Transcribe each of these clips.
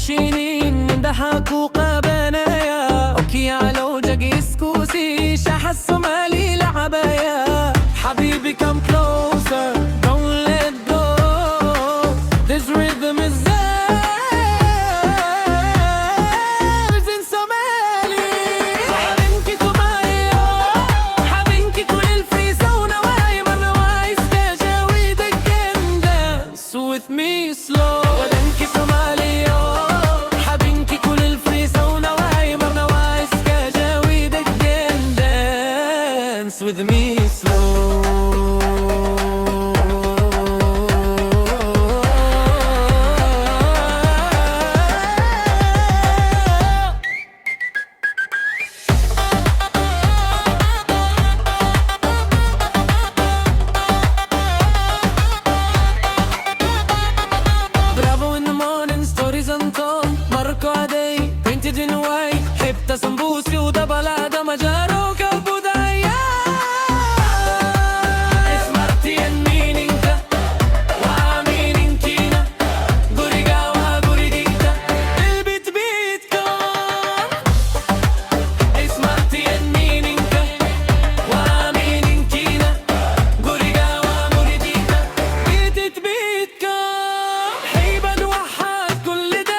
شينين ندحك وقابنايا اوكي على وجهي سكوسي شاح الصومالي لعبايا حبيبي come closer don't let go this rhythm is ours in Somali حبينكي كومايا حبينكي كل الفريزة ونواي مرنواي استجاوي دقن dance with me slow ودنكي Somali حبينكي كل الفريزة ونواي مرنواي استجاوي دقن dance with me slow Marco Adey, painted in white حبت سمبوسي ودبل دمجارو كبودايا اسمرتي مينينكا وامينينكينا غوريغا وغوريغيتا البيت بيتكم اسمرتي مينينكا وامينينكينا غوريغا وغوريغيتا بيت بيتكم حيبة نوحد كل ده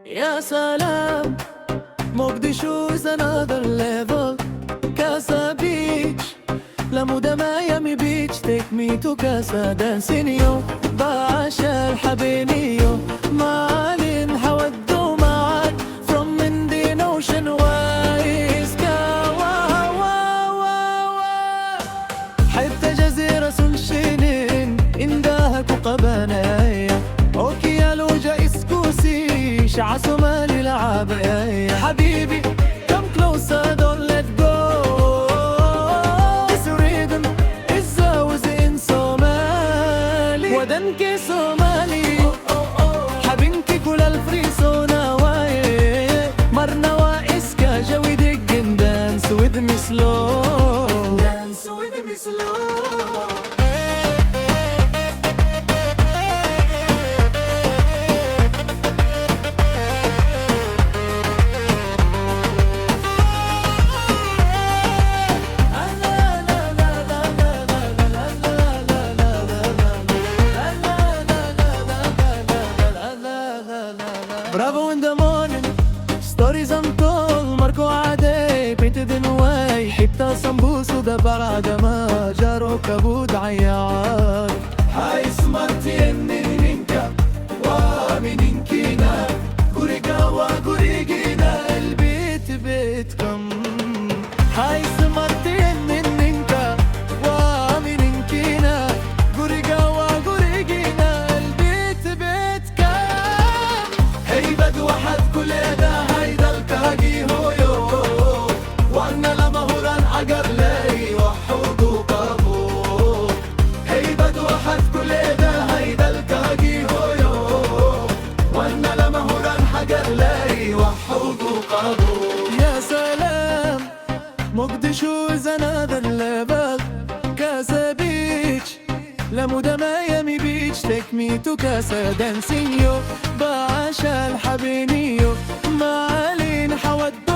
يا سلام مقدشو is another level Casa Beach لمودة ميامي بيتش take me to Casa دانسينيو بعشا الحبينيو معالين حودو معاك from Indian Ocean وإسكا حتى جزيرة سنشينين إنداهك وقبانايا أوكي يا لوجا إسكوسي شع صومالي لعبايا حبيبي come closer don't let go this rhythm is ours in Somali ودنكي Somali حبينكي كل الفريسو نواي مرنوا إسكا جوي دقن dance with me slow dance with me slow Bravo in the morning, stories untold Marco Adey, painted in white حتى سمبوس ودبر ما جارو كبود عيار هاي سمرتي منينكا ومنينكينا غوريغا وغوريغينا البيت بيتكم هاي سمرتي منينكا ومنينكينا غوريغا وغوريغينا البيت بيتكم واحد كل ده هيدا الكاجي هويو وانا لما هوران عقر لاي وحوقو قابو هيبد واحد كل ده هيدا الكاجي هويو وانا لما هوران عقر لاي وحوقو قابو يا سلام مقدشو is another level Casa Beach لمودة ميامي بيتش take me to Casa دانسينيو بعشا الحبينيو معالين حودو